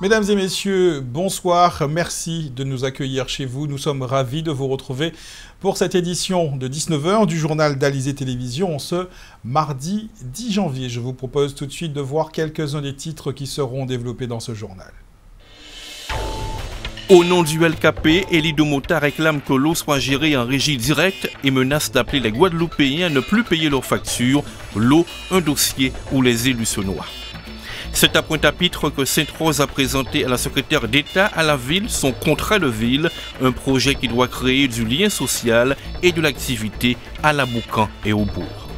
Mesdames et messieurs, bonsoir. Merci de nous accueillir chez vous. Nous sommes ravis de vous retrouver pour cette édition de 19h du journal d'Alizé Télévision ce mardi 10 janvier. Je vous propose tout de suite de voir quelques-uns des titres qui seront développés dans ce journal. Au nom du LKP, Elido Mota réclame que l'eau soit gérée en régie directe et menace d'appeler les Guadeloupéens à ne plus payer leurs factures. L'eau, un dossier où les élus se noient. C'est à Pointe-à-Pitre que Sainte-Rose a présenté à la secrétaire d'État à la ville son contrat de ville, un projet qui doit créer du lien social et de l'activité à la Boucan et au bourg.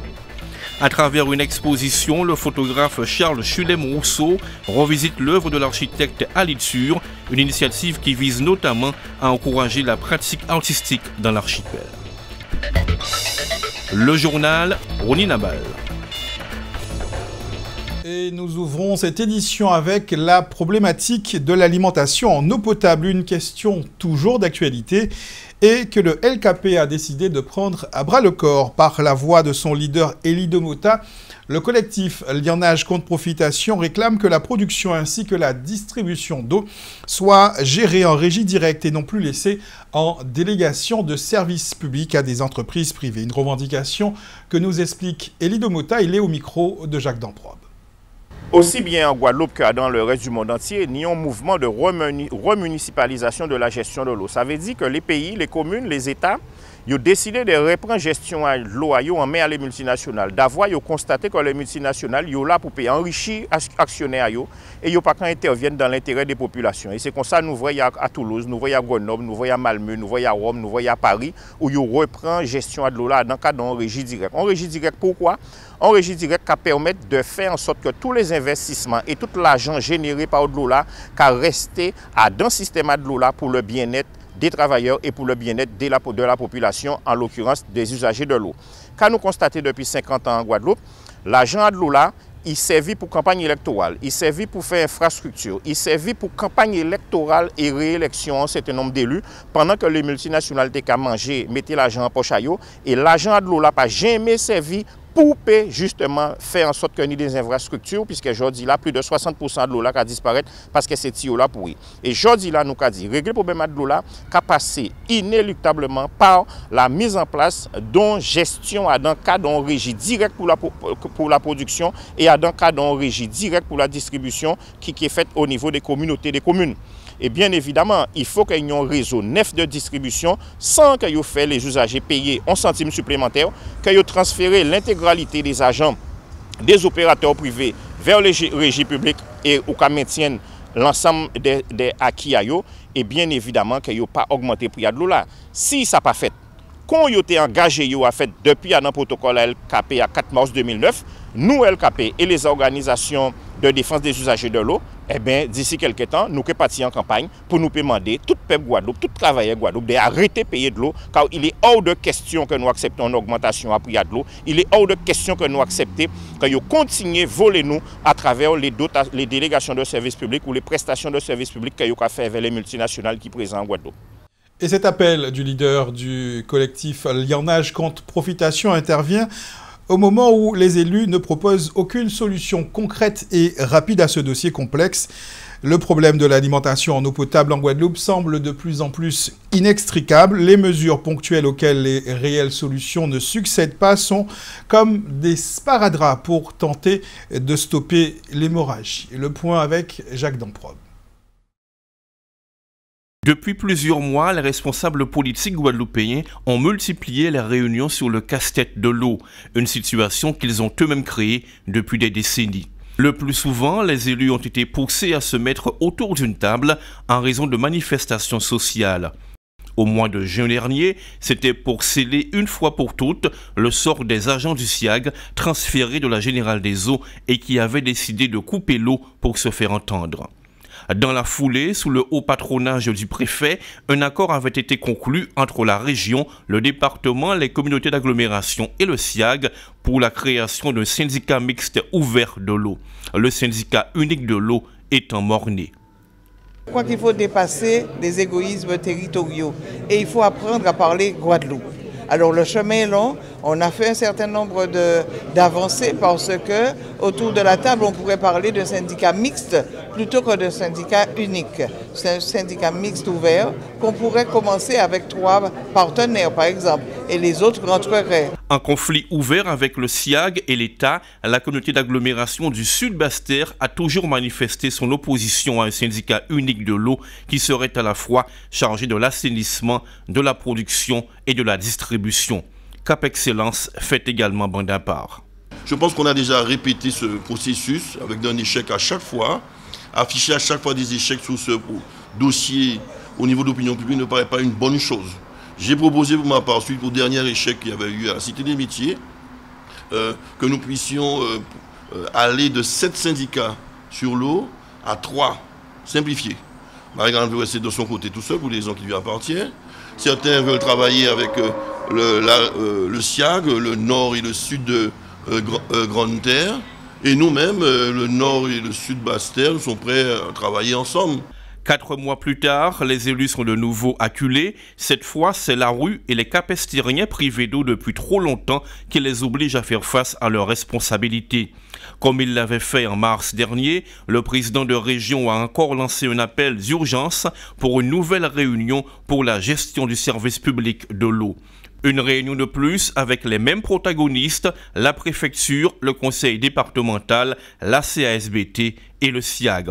À travers une exposition, le photographe Charles Chulem-Rousseau revisite l'œuvre de l'architecte Aliture, une initiative qui vise notamment à encourager la pratique artistique dans l'archipel. Le journal Rony Nabal. Et nous ouvrons cette édition avec la problématique de l'alimentation en eau potable, une question toujours d'actualité et que le LKP a décidé de prendre à bras-le-corps par la voix de son leader Elido Mota. Le collectif Lienage contre Profitation réclame que la production ainsi que la distribution d'eau soient gérées en régie directe et non plus laissées en délégation de services publics à des entreprises privées. Une revendication que nous explique Elido Mota. Il est au micro de Jacques Damprobe. Aussi bien en Guadeloupe que dans le reste du monde entier, il y a un mouvement de remunicipalisation de la gestion de l'eau. Ça veut dire que les pays, les communes, les États, ils ont décidé de reprendre gestion de l'eau en main à les multinationales. D'avoir, ils ont constaté que les multinationales sont là pour payer enrichir actionnaires et ils n'ont pas qu'à intervenir dans l'intérêt des populations. Et c'est comme ça que nous voyons à Toulouse, nous voyons à Grenoble, nous voyons à Malmö, nous voyons à Rome, nous voyons à Paris, où ils reprennent gestion de l'eau là dans le cadre d'un régie direct. En régie direct, pourquoi? En régie directe qui permet de faire en sorte que tous les investissements et tout l'argent généré par de l'eau là, rester dans le système de l'eau là pour le bien-être des travailleurs et pour le bien-être de la population, en l'occurrence des usagers de l'eau. Quand nous constatons depuis 50 ans en Guadeloupe, l'argent de l'eau là, il servit pour campagne électorale, il servit pour faire infrastructure, il servit pour campagne électorale et réélection un certain nombre d'élus, pendant que les multinationales étaient qu'à manger, mettaient l'argent en poche à eux, et l'argent de l'eau là n'a jamais servi pour justement faire en sorte qu'il y ait des infrastructures, puisque aujourd'hui là, plus de 60% de l'eau là qui disparaît parce que c'est tuyau là pourri. Et aujourd'hui là, nous avons dit, régler le problème de l'eau là, qui a passé inéluctablement par la mise en place d'une gestion dans le cadre d'un régie direct pour la production et dans le cadre d'un régie direct pour la distribution qui est faite au niveau des communautés des communes. Et bien évidemment, il faut qu'il y ait un réseau neuf de distribution sans que les usagers payer 1 centime supplémentaire, qu'ils transférent l'intégralité des agents des opérateurs privés vers les régies publiques et au cas maintiennent l'ensemble des acquis à eux, et bien évidemment qu'ils n'ont pas augmenté le prix de l'eau là. Si ça n'a pas fait, quand ils ont été engagés à fait depuis le protocole LKP à 4 mars 2009, nous, LKP et les organisations de défense des usagers de l'eau, eh bien, d'ici quelques temps, nous sommes partis en campagne pour nous demander, tout peuple Guadeloupe, tout travailleur Guadeloupe, d'arrêter de payer de l'eau, car il est hors de question que nous acceptons une augmentation à prix de l'eau. Il est hors de question que nous acceptions que nous continuions à voler nous à travers les délégations de services publics ou les prestations de services publics que nous avons fait vers les multinationales qui sont présentes en Guadeloupe. Et cet appel du leader du collectif Lienage contre Profitation intervient au moment où les élus ne proposent aucune solution concrète et rapide à ce dossier complexe. Le problème de l'alimentation en eau potable en Guadeloupe semble de plus en plus inextricable. Les mesures ponctuelles auxquelles les réelles solutions ne succèdent pas sont comme des sparadraps pour tenter de stopper l'hémorragie. Le point avec Jacques Damprobe. Depuis plusieurs mois, les responsables politiques guadeloupéens ont multiplié les réunions sur le casse-tête de l'eau, une situation qu'ils ont eux-mêmes créée depuis des décennies. Le plus souvent, les élus ont été poussés à se mettre autour d'une table en raison de manifestations sociales. Au mois de juin dernier, c'était pour sceller une fois pour toutes le sort des agents du SIAG transférés de la Générale des Eaux et qui avaient décidé de couper l'eau pour se faire entendre. Dans la foulée, sous le haut patronage du préfet, un accord avait été conclu entre la région, le département, les communautés d'agglomération et le SIAG pour la création d'un syndicat mixte ouvert de l'eau. Le syndicat unique de l'eau étant mort-né. Je crois qu'il faut dépasser les égoïsmes territoriaux et il faut apprendre à parler Guadeloupe. Alors le chemin est long, on a fait un certain nombre d'avancées parce que autour de la table on pourrait parler d'un syndicat mixte plutôt que d'un syndicat unique. C'est un syndicat mixte ouvert qu'on pourrait commencer avec 3 partenaires par exemple et les autres rentreraient. Un conflit ouvert avec le SIAG et l'État, la communauté d'agglomération du Sud Basse-Terre a toujours manifesté son opposition à un syndicat unique de l'eau qui serait à la fois chargé de l'assainissement, de la production et de la distribution. Cap Excellence fait également bande à part. Je pense qu'on a déjà répété ce processus avec un échec à chaque fois. Afficher à chaque fois des échecs sur ce dossier au niveau de l'opinion publique ne paraît pas une bonne chose. J'ai proposé pour ma part, suite au dernier échec qu'il y avait eu à la Cité des Métiers, que nous puissions aller de 7 syndicats sur l'eau à 3, simplifiés. Marie-Grande veut rester de son côté tout seul pour des raisons qui lui appartiennent. Certains veulent travailler avec le SIAG, le nord et le sud de Grande Terre. Et nous-mêmes, le nord et le sud Basse-Terre, nous sommes prêts à travailler ensemble. 4 mois plus tard, les élus sont de nouveau acculés. Cette fois, c'est la rue et les capestériens privés d'eau depuis trop longtemps qui les obligent à faire face à leurs responsabilités. Comme il l'avait fait en mars dernier, le président de région a encore lancé un appel d'urgence pour une nouvelle réunion pour la gestion du service public de l'eau. Une réunion de plus avec les mêmes protagonistes, la préfecture, le conseil départemental, la CASBT et le SIAG.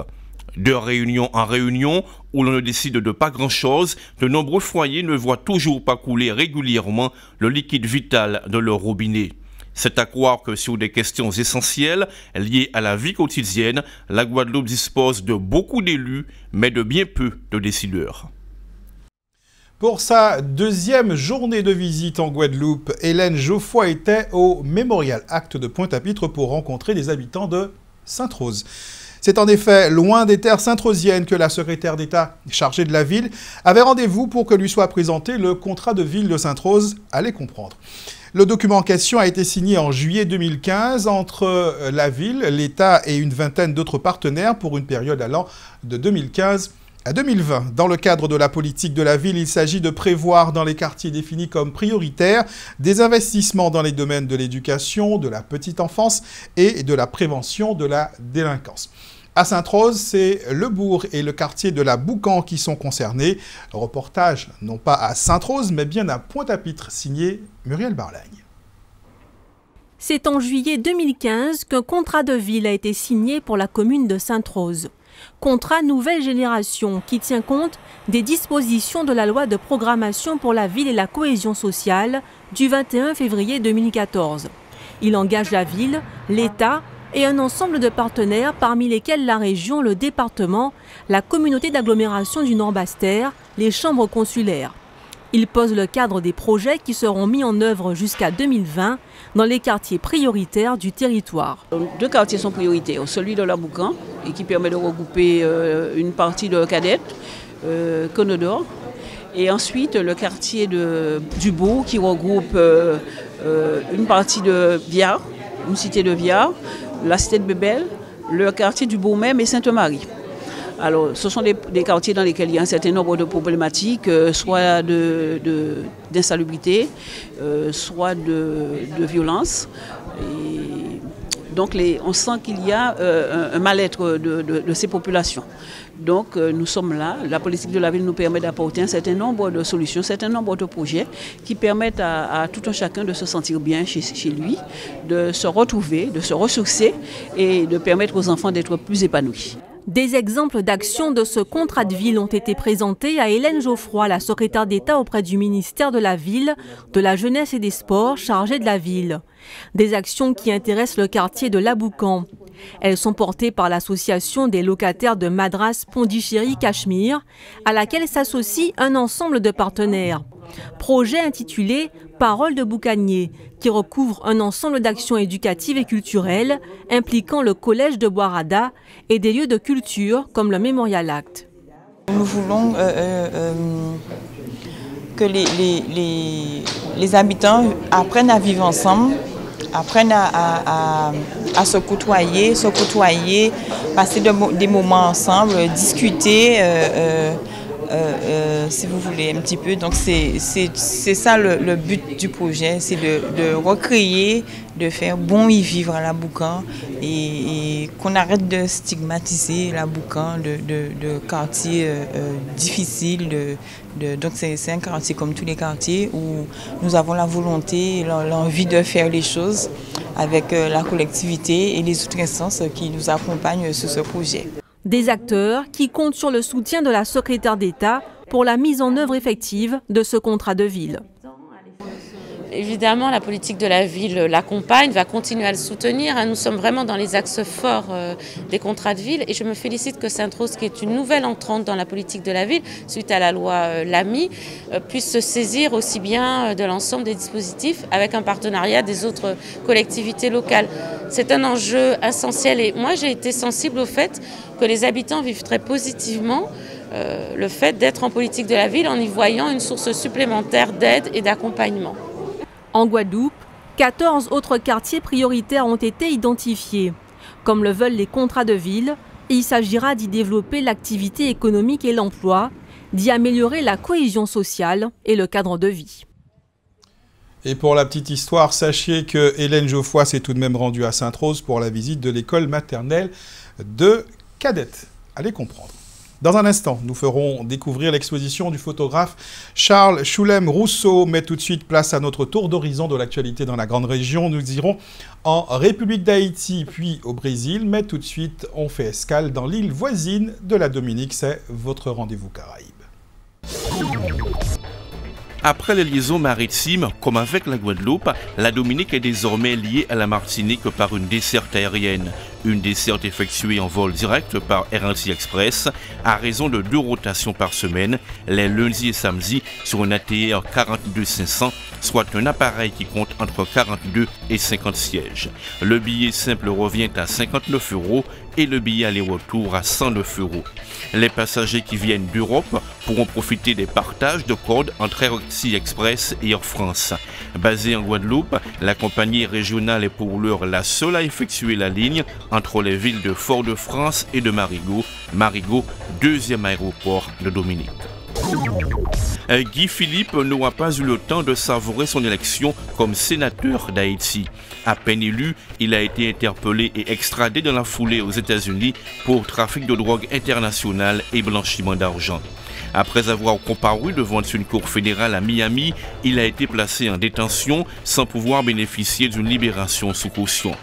De réunion en réunion, où l'on ne décide de pas grand-chose, de nombreux foyers ne voient toujours pas couler régulièrement le liquide vital de leur robinet. C'est à croire que sur des questions essentielles liées à la vie quotidienne, la Guadeloupe dispose de beaucoup d'élus, mais de bien peu de décideurs. Pour sa deuxième journée de visite en Guadeloupe, Hélène Geoffroy était au Mémorial Acte de Pointe-à-Pitre pour rencontrer les habitants de Sainte-Rose. C'est en effet loin des terres sainte-rosiennes que la secrétaire d'État chargée de la ville avait rendez-vous pour que lui soit présenté le contrat de ville de Sainte-Rose. Allez comprendre. Le document en question a été signé en juillet 2015 entre la ville, l'État et une vingtaine d'autres partenaires pour une période allant de 2015 à 2020. Dans le cadre de la politique de la ville, il s'agit de prévoir dans les quartiers définis comme prioritaires des investissements dans les domaines de l'éducation, de la petite enfance et de la prévention de la délinquance. À Sainte-Rose, c'est le bourg et le quartier de la Boucan qui sont concernés. Reportage non pas à Sainte-Rose, mais bien à Pointe-à-Pitre, signé Muriel Barlagne. C'est en juillet 2015 qu'un contrat de ville a été signé pour la commune de Sainte-Rose. Contrat nouvelle génération qui tient compte des dispositions de la loi de programmation pour la ville et la cohésion sociale du 21 février 2014. Il engage la ville, l'État et un ensemble de partenaires parmi lesquels la région, le département, la communauté d'agglomération du Nord Basse-Terre, les chambres consulaires. Il pose le cadre des projets qui seront mis en œuvre jusqu'à 2020 dans les quartiers prioritaires du territoire. 2 quartiers sont prioritaires, celui de la Boucan et qui permet de regrouper une partie de Cadette, Conodore, et ensuite le quartier du Bourg qui regroupe une partie de Viard, une cité de Viard, la cité de Bébel, le quartier du Bourg même et Sainte-Marie. Alors, ce sont des quartiers dans lesquels il y a un certain nombre de problématiques, soit d'insalubrité, soit de violence. Et donc, on sent qu'il y a un mal-être de ces populations. Donc, nous sommes là. La politique de la ville nous permet d'apporter un certain nombre de solutions, un certain nombre de projets qui permettent à tout un chacun de se sentir bien chez lui, de se retrouver, de se ressourcer et de permettre aux enfants d'être plus épanouis. Des exemples d'actions de ce contrat de ville ont été présentés à Hélène Geoffroy, la secrétaire d'État auprès du ministère de la Ville, de la Jeunesse et des Sports, chargée de la ville. Des actions qui intéressent le quartier de l'Aboucan. Elles sont portées par l'association des locataires de Madras Pondichéry Cachemire, à laquelle s'associe un ensemble de partenaires. Projet intitulé « Parole de boucanier » qui recouvre un ensemble d'actions éducatives et culturelles impliquant le collège de Boirada et des lieux de culture comme le Mémorial Acte. Nous voulons que les habitants apprennent à vivre ensemble, apprennent à se côtoyer, passer des moments ensemble, discuter, si vous voulez, un petit peu. Donc c'est ça le but du projet, c'est de recréer, de faire bon y vivre à la Boucan et qu'on arrête de stigmatiser la Boucan de quartier difficile. Donc c'est un quartier comme tous les quartiers où nous avons la volonté, l'envie de faire les choses avec la collectivité et les autres instances qui nous accompagnent sur ce projet. Des acteurs qui comptent sur le soutien de la secrétaire d'État pour la mise en œuvre effective de ce contrat de ville. Évidemment, la politique de la ville l'accompagne, va continuer à le soutenir. Nous sommes vraiment dans les axes forts des contrats de ville et je me félicite que Sainte-Rose, qui est une nouvelle entrante dans la politique de la ville, suite à la loi Lamy, puisse se saisir aussi bien de l'ensemble des dispositifs avec un partenariat des autres collectivités locales. C'est un enjeu essentiel et moi j'ai été sensible au fait que les habitants vivent très positivement le fait d'être en politique de la ville en y voyant une source supplémentaire d'aide et d'accompagnement. En Guadeloupe, 14 autres quartiers prioritaires ont été identifiés. Comme le veulent les contrats de ville, il s'agira d'y développer l'activité économique et l'emploi, d'y améliorer la cohésion sociale et le cadre de vie. Et pour la petite histoire, sachez que Hélène Geoffroy s'est tout de même rendue à Sainte-Rose pour la visite de l'école maternelle de cadettes. Allez comprendre. Dans un instant, nous ferons découvrir l'exposition du photographe Charles Choulem Rousseau. Mais tout de suite, place à notre tour d'horizon de l'actualité dans la grande région. Nous irons en République d'Haïti, puis au Brésil. Mais tout de suite, on fait escale dans l'île voisine de la Dominique. C'est votre rendez-vous Caraïbes. Après les liaisons maritimes, comme avec la Guadeloupe, la Dominique est désormais liée à la Martinique par une desserte aérienne. Une desserte effectuée en vol direct par Air Antilles Express à raison de 2 rotations par semaine, les lundis et samedis sur un ATR 42500, soit un appareil qui compte entre 42 et 50 sièges. Le billet simple revient à 59 € et le billet aller-retour à 109 €. Les passagers qui viennent d'Europe pourront profiter des partages de codes entre Air Antilles Express et Air France. Basée en Guadeloupe, la compagnie régionale est pour l'heure la seule à effectuer la ligne entre les villes de Fort-de-France et de Marigot. Marigot, deuxième aéroport de Dominique. Guy Philippe n'aura pas eu le temps de savourer son élection comme sénateur d'Haïti. À peine élu, il a été interpellé et extradé dans la foulée aux États-Unis pour trafic de drogue internationale et blanchiment d'argent. Après avoir comparu devant une cour fédérale à Miami, il a été placé en détention sans pouvoir bénéficier d'une libération sous caution.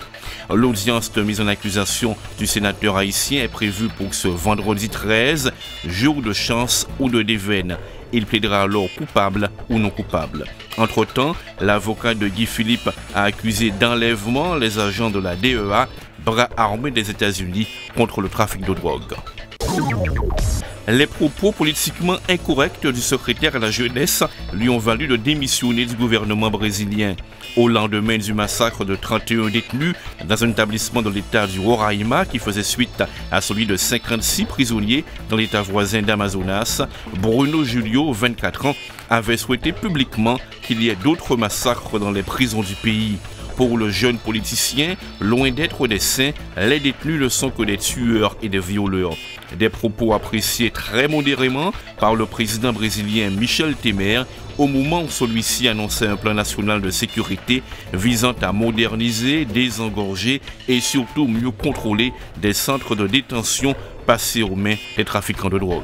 L'audience de mise en accusation du sénateur haïtien est prévue pour ce vendredi 13, jour de chance ou de déveine. Il plaidera alors coupable ou non coupable. Entre-temps, l'avocat de Guy Philippe a accusé d'enlèvement les agents de la DEA, bras armé des États-Unis contre le trafic de drogue. Les propos politiquement incorrects du secrétaire à la jeunesse lui ont valu de démissionner du gouvernement brésilien. Au lendemain du massacre de 31 détenus dans un établissement de l'état du Roraima qui faisait suite à celui de 56 prisonniers dans l'état voisin d'Amazonas, Bruno Julio, 24 ans, avait souhaité publiquement qu'il y ait d'autres massacres dans les prisons du pays. Pour le jeune politicien, loin d'être des saints, les détenus ne sont que des tueurs et des violeurs. Des propos appréciés très modérément par le président brésilien Michel Temer au moment où celui-ci annonçait un plan national de sécurité visant à moderniser, désengorger et surtout mieux contrôler des centres de détention passés aux mains des trafiquants de drogue.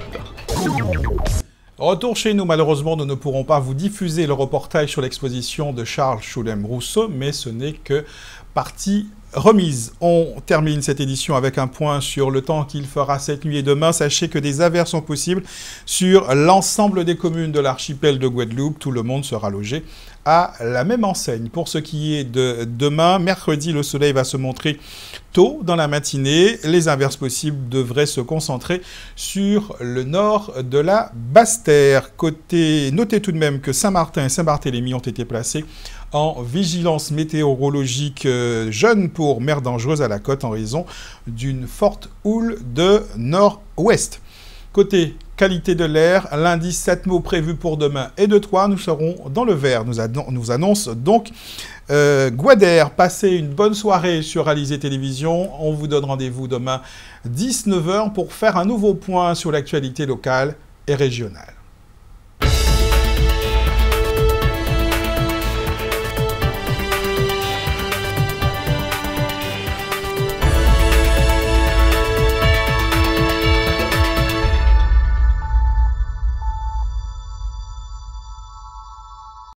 Retour chez nous, malheureusement, nous ne pourrons pas vous diffuser le reportage sur l'exposition de Charles Choulem Rousseau, mais ce n'est que partie remise. On termine cette édition avec un point sur le temps qu'il fera cette nuit et demain. Sachez que des averses sont possibles sur l'ensemble des communes de l'archipel de Guadeloupe. Tout le monde sera logé à la même enseigne. Pour ce qui est de demain, mercredi, le soleil va se montrer tôt dans la matinée. Les averses possibles devraient se concentrer sur le nord de la Basse-Terre. Notez tout de même que Saint-Martin et Saint-Barthélemy ont été placés en vigilance météorologique jaune pour mer dangereuse à la côte en raison d'une forte houle de nord-ouest. Côté qualité de l'air, l'indice 7 mots prévu pour demain et de 3, nous serons dans le vert. Nous annonce donc Guader. Passez une bonne soirée sur Alizé Télévision. On vous donne rendez-vous demain 19 h pour faire un nouveau point sur l'actualité locale. et régionales.